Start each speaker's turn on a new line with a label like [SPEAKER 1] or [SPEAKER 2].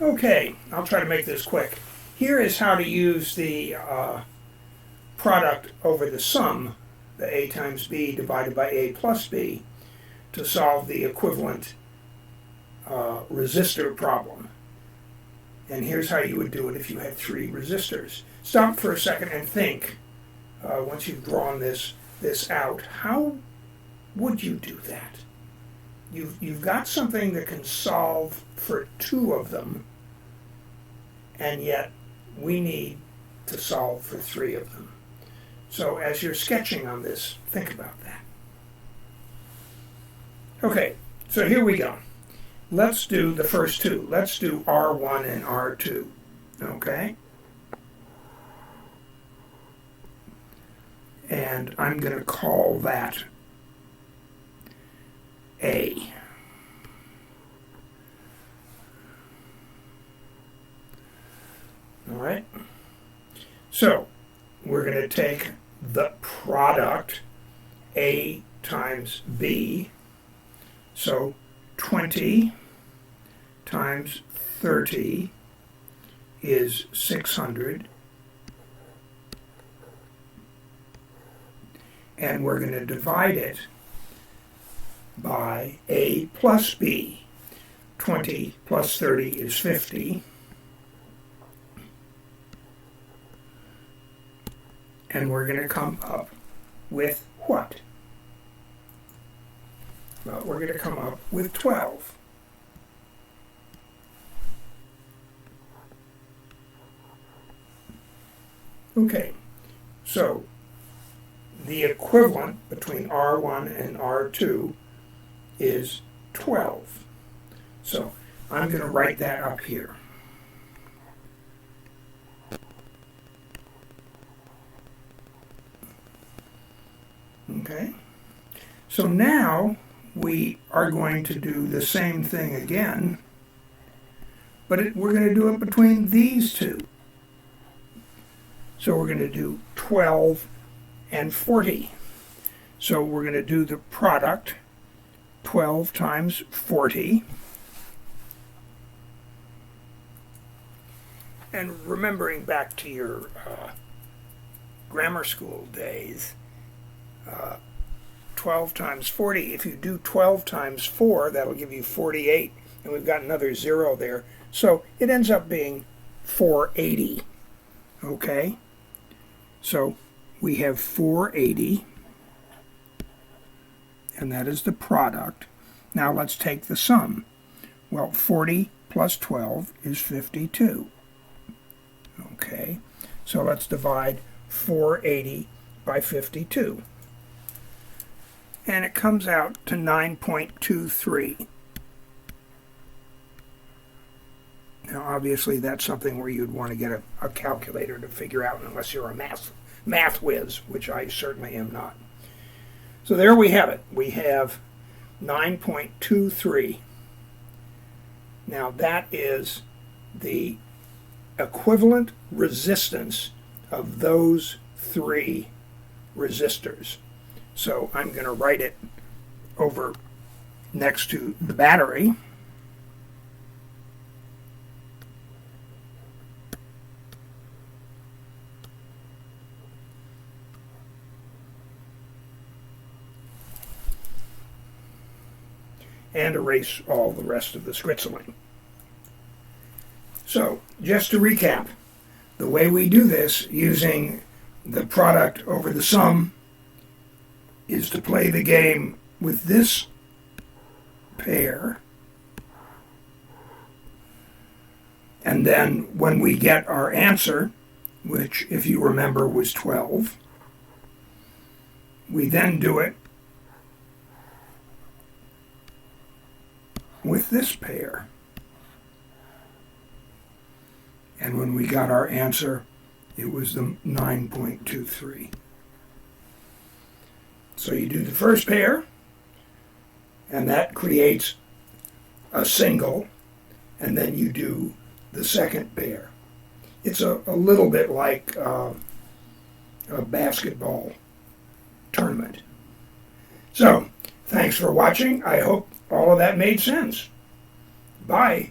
[SPEAKER 1] Okay, I'll try to make this quick. Here is how to use the product over the sum, the a times b divided by a plus b, to solve the equivalent resistor problem. And here's how you would do it if you had 3 resistors. Stop for a second and think, once you've drawn this out, how would you do that? You've got something that can solve for 2 of them, and yet we need to solve for 3 of them. So as you're sketching on this, think about that. Okay, so here we go. Let's do the first 2. Let's do R1 and R2, okay? And I'm going to call that A. All right? So we're going to take the product A times B. So 20 times 30 is 600. And we're going to divide it by A plus B. 20 plus 30 is 50. And we're going to come up with what? Well, we're going to come up with 12. Okay, so the equivalent between R1 and R2 is 12. So I'm going to write that up here. Okay, so now we are going to do the same thing again, but we're going to do it between these 2. So we're going to do 12 and 40. So we're going to do the product, 12 times 40. And remembering back to your grammar school days, 12 times 40, if you do 12 times 4, that'll give you 48, and we've got another 0 there. So it ends up being 480, okay? So we have 480, and that is the product. Now let's take the sum. Well, 40 plus 12 is 52. Okay, so let's divide 480 by 52. And it comes out to 9.23. Now, obviously, that's something where you'd want to get a calculator to figure out, unless you're a math whiz, which I certainly am not. So there we have it. We have 9.23. Now, that is the equivalent resistance of those 3 resistors. So I'm going to write it over next to the battery. And erase all the rest of the scribbling. So, just to recap, the way we do this using the product over the sum is to play the game with this pair, and then when we get our answer, which, if you remember, was 12, we then do it with this pair. And when we got our answer, it was the 9.23. So you do the first pair, and that creates a single, and then you do the second pair. It's a little bit like a basketball tournament. So, thanks for watching. I hope all of that made sense. Bye.